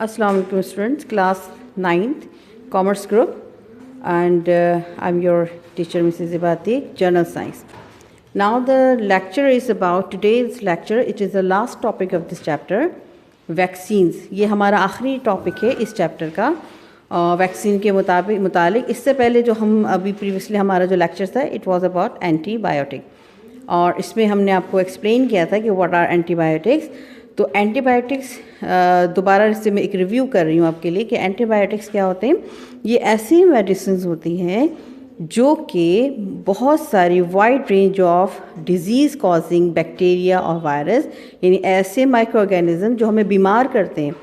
Assalamu alaikum students, class 9th, commerce group, and I'm your teacher Mrs. Ibati, general science. Now the lecture is about, today's lecture, it is the last topic of this chapter, vaccines. ये हमारा आखिरी topic है इस chapter का vaccine के मुतालिक। इससे पहले जो हम अभी प्रीवियसली हमारा जो लेक्चर था इट वाज अबाउट एंटीबायोटिक, और इसमें हमने आपको एक्सप्लेन किया था कि व्हाट आर एंटीबायोटिक्स। तो एंटीबायोटिक्स दोबारा से मैं एक रिव्यू कर रही हूँ आपके लिए कि एंटीबायोटिक्स क्या होते हैं। ये ऐसी मेडिसिन होती हैं जो कि बहुत सारी wide range of disease causing bacteria और वायरस, यानी ऐसे माइक्रो ऑर्गेनिज्म जो हमें बीमार करते हैं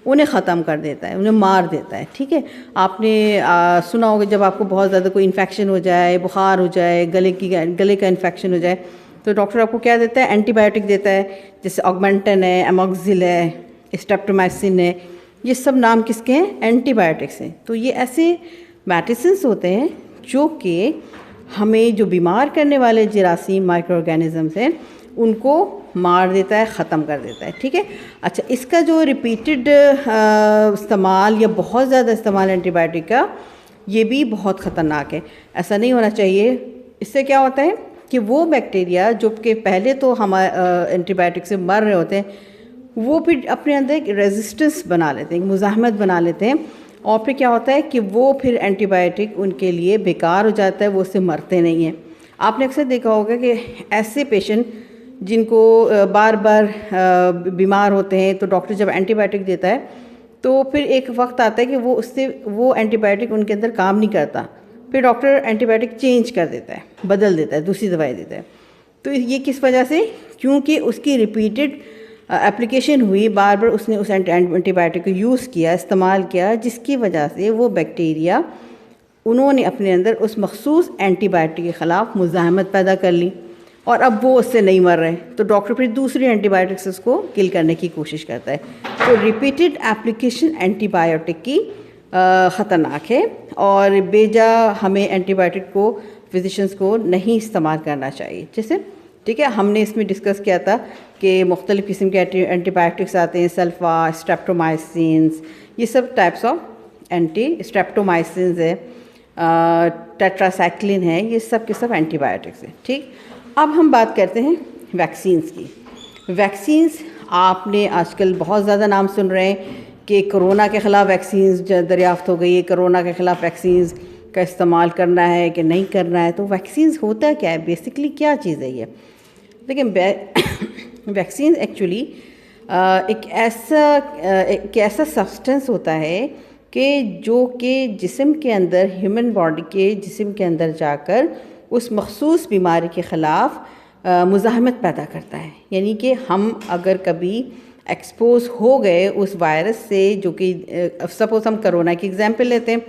उन्हें ख़त्म कर देता है, उन्हें मार देता है। ठीक है, आपने सुना होगा जब आपको बहुत ज़्यादा कोई इन्फेक्शन हो जाए, बुखार हो जाए, गले का इन्फेक्शन हो जाए, तो डॉक्टर आपको क्या देता है? एंटीबायोटिक देता है, जैसे ऑगमेंटन है, एमोक्सिल है, स्ट्रेप्टोमाइसिन है। ये सब नाम किसके हैं? एंटीबायोटिक्स हैं। तो ये ऐसे मेडिसिन होते हैं जो कि हमें जो बीमार करने वाले जरासीम माइक्रो ऑर्गेनिजम्स हैं उनको मार देता है, ख़त्म कर देता है। ठीक है, अच्छा, इसका जो रिपीटेड इस्तेमाल या बहुत ज़्यादा इस्तेमाल एंटीबायोटिक का, ये भी बहुत ख़तरनाक है। ऐसा नहीं होना चाहिए। इससे क्या होता है कि वो बैक्टीरिया जो कि पहले तो हमारे एंटीबायोटिक से मर रहे होते हैं, वो फिर अपने अंदर एक रेजिस्टेंस बना लेते हैं, एक मुज़ाहमत बना लेते हैं, और फिर क्या होता है कि वो फिर एंटीबायोटिक उनके लिए बेकार हो जाता है, वो उससे मरते नहीं हैं। आपने अक्सर देखा होगा कि ऐसे पेशेंट जिनको बार बार बीमार होते हैं, तो डॉक्टर जब एंटीबायोटिक देता है तो फिर एक वक्त आता है कि वो एंटीबायोटिक उनके अंदर काम नहीं करता, फिर डॉक्टर एंटीबायोटिक चेंज कर देता है, बदल देता है, दूसरी दवाई देता है। तो ये किस वजह से? क्योंकि उसकी रिपीटेड एप्लीकेशन हुई, बार बार उसने उस एंटीबायोटिक को यूज़ किया, इस्तेमाल किया, जिसकी वजह से वो बैक्टीरिया उन्होंने अपने अंदर उस मखसूस एंटीबायोटिक के ख़िलाफ़ मुज़ाहमत पैदा कर ली, और अब वो उससे नहीं मर रहे, तो डॉक्टर फिर दूसरी एंटीबायोटिक से उसको किल करने की कोशिश करता है। तो रिपीटेड एप्लीकेशन एंटीबायोटिक की ख़तरनाक है, और बेजा हमें एंटीबायोटिक को फिजिशंस को नहीं इस्तेमाल करना चाहिए। जैसे ठीक है, हमने इसमें डिस्कस किया था कि मुख्तलिफ़ किस्म के एंटीबायोटिक्स आते हैं, सल्फा, स्ट्रेप्टोमाइसिन्स, ये सब टाइप्स ऑफ स्ट्रेप्टोमाइसिन्स है, टेट्रासाइक्लिन है, ये सब के सब एंटीबायोटिक्स हैं। ठीक, अब हम बात करते हैं वैक्सीन्स की। वैक्सीन्स आपने आजकल बहुत ज़्यादा नाम सुन रहे हैं कि कोरोना के ख़िलाफ़ वैक्सीन्स दरियाफ़्त हो गई है, कोरोना के ख़िलाफ़ वैक्सीन्स का इस्तेमाल करना है कि नहीं करना है। तो वैक्सीन्स होता क्या है, बेसिकली क्या चीज़ है ये? लेकिन वैक्सीन एक्चुअली एक ऐसा सब्सटेंस होता है कि जो कि जिस्म के अंदर, ह्यूमन बॉडी के जिस्म के अंदर जाकर उस मखसूस बीमारी के ख़िलाफ़ मुज़ाहमत पैदा करता है। यानी कि हम अगर कभी एक्सपोज हो गए उस वायरस से, जो कि सपोज़ हम कोरोना की एग्ज़ाम्पल लेते हैं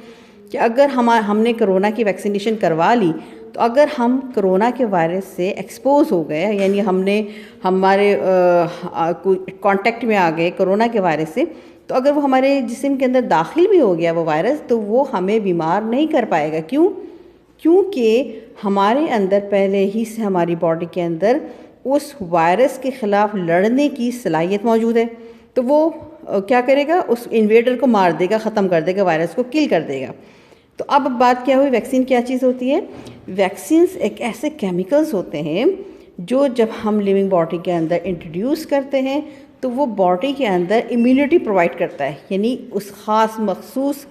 कि अगर हमने कोरोना की वैक्सीनेशन करवा ली, तो अगर हम कोरोना के वायरस से एक्सपोज हो गए, यानी हमारे कांटेक्ट में आ गए कोरोना के वायरस से, तो अगर वो हमारे जिस्म के अंदर दाखिल भी हो गया वो वायरस, तो वो हमें बीमार नहीं कर पाएगा। क्यों? क्योंकि हमारे अंदर पहले ही से हमारी बॉडी के अंदर उस वायरस के ख़िलाफ़ लड़ने की सलाहियत मौजूद है। तो वो क्या करेगा? उस इन्वेडर को मार देगा, ख़त्म कर देगा, वायरस को किल कर देगा। तो अब बात क्या हुई, वैक्सीन क्या चीज़ होती है? वैक्सीन्स एक ऐसे केमिकल्स होते हैं जो जब हम लिविंग बॉडी के अंदर इंट्रोड्यूस करते हैं तो वो बॉडी के अंदर इम्यूनिटी प्रोवाइड करता है, यानी उस ख़ास मखसूस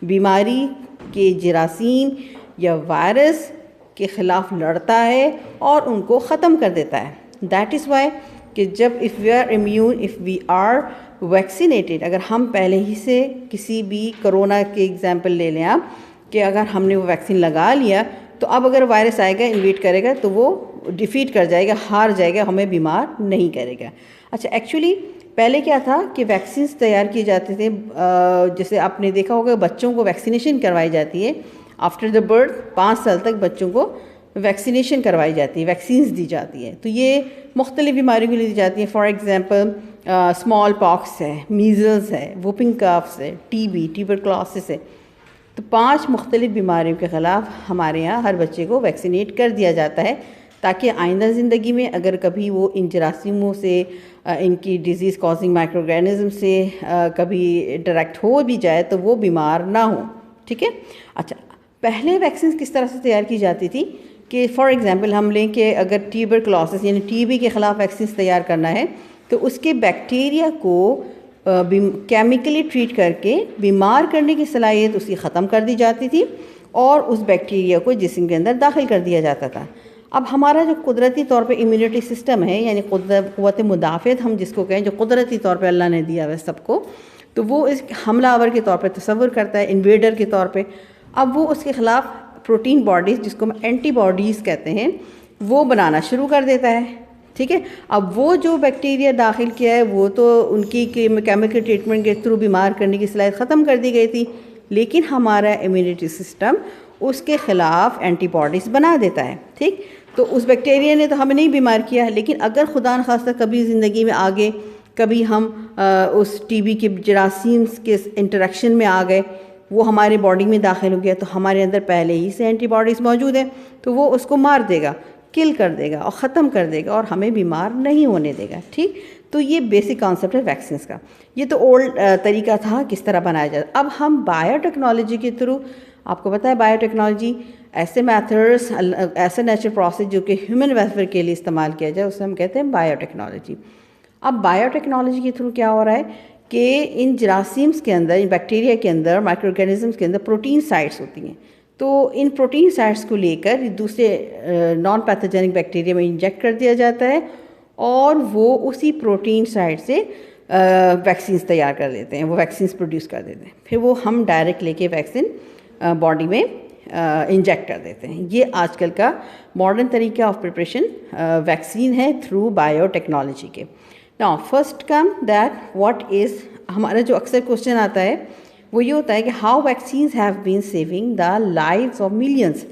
बीमारी के जरासीम या वायरस के ख़िलाफ़ लड़ता है और उनको ख़त्म कर देता है। दैट इज़ वाई कि जब if we are immune, if we are vaccinated, अगर हम पहले ही से किसी भी कोरोना के एग्जाम्पल ले लें आप, कि अगर हमने वो वैक्सीन लगा लिया तो अब अगर वायरस आएगा, इन्वेड करेगा, तो वो डिफीट कर जाएगा, हार जाएगा, हमें बीमार नहीं करेगा। अच्छा, एक्चुअली पहले क्या था कि वैक्सीन्स तैयार किए जाते थे, जैसे आपने देखा होगा बच्चों को वैक्सीनेशन करवाई जाती है आफ्टर द बर्थ, 5 साल तक बच्चों को वैक्सीनेशन करवाई जाती है, वैक्सीन्स दी जाती है। तो ये मुख्तलिफ़ बीमारियों के लिए दी जाती है। फॉर एग्ज़ाम्पल स्मॉल पॉक्स है, मीज़ल्स है, वुपिंग कफ्स है, टीबी, ट्यूबरक्लोसिस है। तो 5 मुख्तलिफ़ बीमारियों के ख़िलाफ़ हमारे यहाँ हर बच्चे को वैक्सीनेट कर दिया जाता है, ताकि आइंदा ज़िंदगी में अगर कभी वो इन जरासीमों से इनकी डिजीज़ कॉजिंग माइक्रोऑर्गेनिज्म से कभी इंटरेक्ट हो भी जाए तो वो बीमार ना हो, ठीक है। अच्छा, पहले वैक्सीन किस तरह से तैयार की जाती थी कि फॉर एग्ज़ाम्पल हम लें कि अगर ट्यूबरकुलोसिस यानी टीबी के ख़िलाफ़ वैक्सीन तैयार करना है तो उसके बैक्टीरिया को केमिकली ट्रीट करके बीमार करने की सलाहियत उसकी ख़त्म कर दी जाती थी और उस बैक्टीरिया को जिस्म के अंदर दाखिल कर दिया जाता था। अब हमारा जो कुदरती तौर पे इम्यूनिटी सिस्टम है यानी क़ुव्वत मुदाफ़त हम जिसको कहें, जो कुदरती तौर पे अल्लाह ने दिया है सबको, तो वो इस हमलावर के तौर पे तसव्वुर करता है, इन्वेडर के तौर पे। अब वो उसके ख़िलाफ़ प्रोटीन बॉडीज़ जिसको हम एंटीबॉडीज़ कहते हैं वो बनाना शुरू कर देता है, ठीक है। अब वो जो बैक्टीरिया दाखिल किया है वो तो उनकी केमिकल ट्रीटमेंट के थ्रू बीमार करने की सलाहियत ख़त्म कर दी गई थी, लेकिन हमारा इम्यूनिटी सिस्टम उसके ख़िलाफ़ एंटीबॉडीज़ बना देता है, ठीक। तो उस बैक्टीरिया ने तो हमें नहीं बीमार किया, लेकिन अगर खुदा न खास्ता कभी ज़िंदगी में आगे कभी हम उस टीबी के जरासीम्स के इंटरेक्शन में आ गए, वो हमारे बॉडी में दाखिल हो गया, तो हमारे अंदर पहले ही से एंटीबॉडीज़ मौजूद है, तो वो उसको मार देगा, किल कर देगा और ख़त्म कर देगा और हमें बीमार नहीं होने देगा, ठीक। तो ये बेसिक कॉन्सेप्ट है वैक्सीन का। ये तो ओल्ड तरीका था किस तरह बनाया जाए। अब हम बायोटेक्नोलॉजी के थ्रू, आपको पता है बायोटेक्नोलॉजी ऐसे मेथड्स, ऐसे नेचुरल प्रोसेस जो कि ह्यूमन वेलफेयर के लिए इस्तेमाल किया जाए उसे हम कहते हैं बायोटेक्नोलॉजी। अब बायोटेक्नोलॉजी के थ्रू क्या हो रहा है कि इन जरासीम्स के अंदर, इन बैक्टीरिया के अंदर, माइक्रो ऑर्गेनिजम्स के अंदर प्रोटीन साइट्स होती हैं, तो इन प्रोटीन साइट्स को लेकर दूसरे नॉन पैथोजेनिक बैक्टीरिया में इंजेक्ट कर दिया जाता है और वो उसी प्रोटीन साइट से वैक्सीन तैयार कर देते हैं, वो वैक्सीन प्रोड्यूस कर देते हैं, फिर वो हम डायरेक्ट लेके वैक्सीन बॉडी में इंजेक्ट कर देते हैं। ये आजकल का मॉडर्न तरीका ऑफ प्रिपरेशन वैक्सीन है थ्रू बायोटेक्नोलॉजी के। Now first come that what is, हमारा जो अक्सर क्वेश्चन आता है वो ये होता है कि how vaccines have been saving the lives of millions,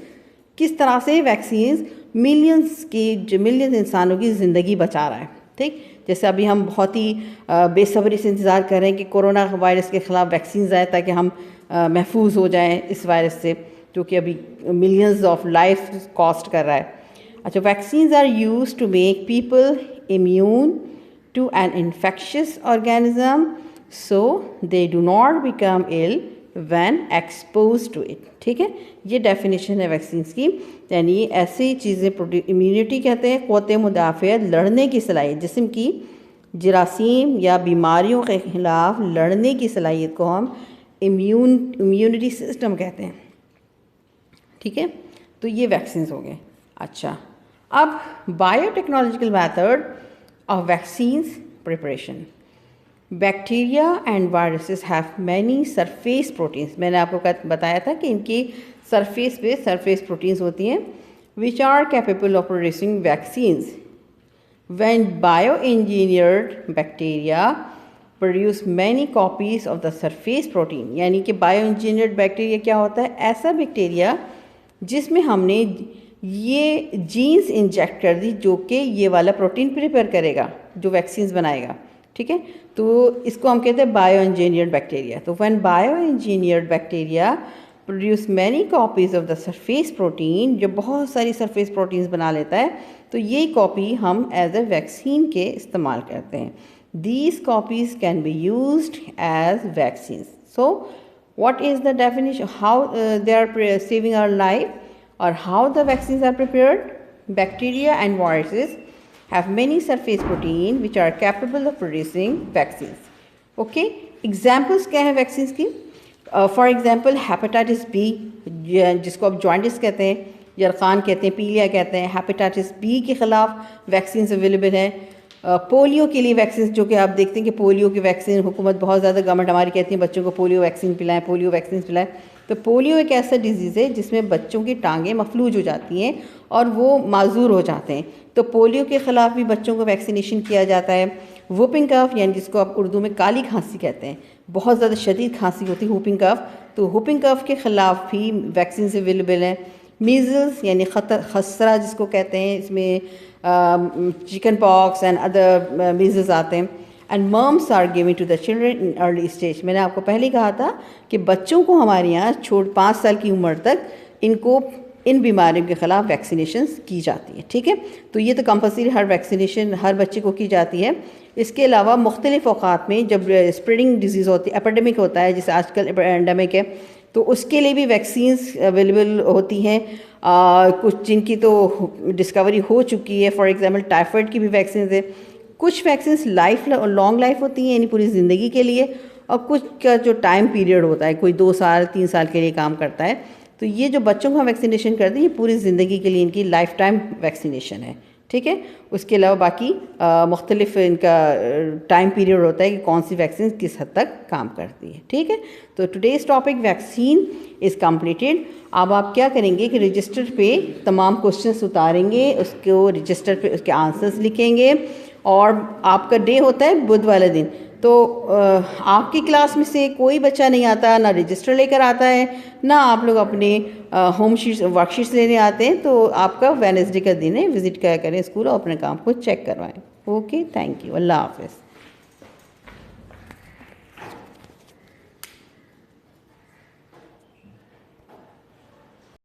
किस तरह से वैक्सीन्स मिलियंस इंसानों की ज़िंदगी बचा रहा है, ठीक। जैसे अभी हम बहुत ही बेसब्री से इंतज़ार कर रहे हैं कि कोरोना वायरस के ख़िलाफ़ वैक्सीन आए ताकि हम महफूज हो जाएं इस वायरस से, जो कि अभी मिलियंस ऑफ लाइफ कॉस्ट कर रहा है। अच्छा, vaccines are used to make people immune to an infectious organism so they do not become ill when expose to it, ठीक है। ये डेफिनेशन है वैक्सीन्स की, यानी ऐसी चीज़ें, इम्यूनिटी कहते हैं क़ुव्वत मुदाफ़अत, लड़ने की सलाहियत, जिस्म की जरासीम या बीमारियों के ख़िलाफ़ लड़ने की सलाहियत को हम इम्यूनिटी सिस्टम कहते हैं, ठीक है। तो ये वैक्सीन्स हो गए। अच्छा, अब biotechnological method of vaccines preparation. Bacteria and viruses have many surface proteins, मैंने आपको बताया था कि इनकी सरफेस पे सरफेस प्रोटीन्स होती हैं which are capable of producing vaccines when bio engineered bacteria produce many copies of the surface protein. यानी कि बायो इंजीनियर्ड बैक्टीरिया क्या होता है, ऐसा बैक्टीरिया जिसमें हमने ये जीन्स इंजेक्ट कर दी जो कि ये वाला प्रोटीन प्रिपेयर करेगा, जो वैक्सीन्स बनाएगा, ठीक है। तो इसको हम कहते हैं बायो इंजीनियर्ड बैक्टीरिया। तो when bio engineered bacteria produce many copies of the surface protein, जो बहुत सारी सरफेस प्रोटीन्स बना लेता है, तो ये कॉपी हम एज ए वैक्सीन के इस्तेमाल करते हैं। These copies can be used as vaccines. So, what is the definition? How they are saving our life, or how the vaccines are prepared? Bacteria and viruses have many surface protein which are capable of producing vaccines. Okay, examples क्या है vaccines की? For example, hepatitis B, जिसको आप jaundice कहते हैं, यरकान कहते हैं, पीलिया कहते हैं, hepatitis B के ख़िलाफ़ vaccines available हैं। पोलियो के लिए वैक्सीन, जो कि आप देखते हैं कि पोलियो की वैक्सीन हुकूमत बहुत ज़्यादा, गवर्नमेंट हमारी कहती है बच्चों को पोलियो वैक्सीन पिलाएं, पोलियो वैक्सीन पिलाएं। तो पोलियो एक ऐसा डिजीज़ है जिसमें बच्चों की टांगें मफलूज हो जाती हैं और वो माजूर हो जाते हैं, तो पोलियो के ख़िलाफ़ भी बच्चों को वैक्सीनेशन किया जाता है। वूपिंग कफ, यानी जिसको आप उर्दू में काली खांसी कहते हैं, बहुत ज़्यादा शदीद खांसी होती है वूपिंग कफ, तो वूपिंग कफ के ख़िलाफ़ भी वैक्सीन अवेलेबल हैं। मीज़ल्स यानी खसरा जिसको कहते हैं, इसमें chicken pox and other measles आते हैं। And mumps are giving to the children in early stage. मैंने आपको पहले कहा था कि बच्चों को हमारे यहाँ 5 साल की उम्र तक इनको इन बीमारियों के ख़िलाफ़ वैक्सीनेशन की जाती है। ठीक है, तो ये तो कंपल्सरी हर वैक्सीनेशन हर बच्चे को की जाती है। इसके अलावा मुख्तलिफ़ औक़ात में जब स्प्रेडिंग डिजीज़ होती है, एपिडेमिक होता है, जैसे आजकल एंडेमिक है, तो उसके लिए भी वैक्सीन्स अवेलेबल होती हैं। कुछ जिनकी तो डिस्कवरी हो चुकी है, फॉर एग्ज़ाम्पल टाइफाइड की भी वैक्सीन है। कुछ वैक्सीन्स लॉन्ग लाइफ होती हैं, यानी पूरी ज़िंदगी के लिए, और कुछ का जो टाइम पीरियड होता है, कोई 2 साल 3 साल के लिए काम करता है। तो ये जो बच्चों को हम वैक्सीनेशन करते हैं, ये पूरी ज़िंदगी के लिए इनकी लाइफ टाइम वैक्सीनेशन है। ठीक है, उसके अलावा बाकी मुख्तलिफ इनका टाइम पीरियड होता है कि कौन सी वैक्सीन किस हद तक काम करती है। ठीक है, तो today's topic vaccine is completed. अब आप क्या करेंगे कि रजिस्टर पे तमाम क्वेश्चंस उतारेंगे, उसको रजिस्टर पे उसके आंसर्स लिखेंगे, और आपका डे होता है बुध वाले दिन। तो आपकी क्लास में से कोई बच्चा नहीं आता, ना रजिस्टर लेकर आता है, ना आप लोग अपने होम शीट्स वर्कशीट्स लेने आते हैं। तो आपका वेडनेसडे का दिन है, विज़िट क्या करें स्कूल और अपने काम को चेक करवाएं। ओके, थैंक यू, अल्लाह हाफ़िज़।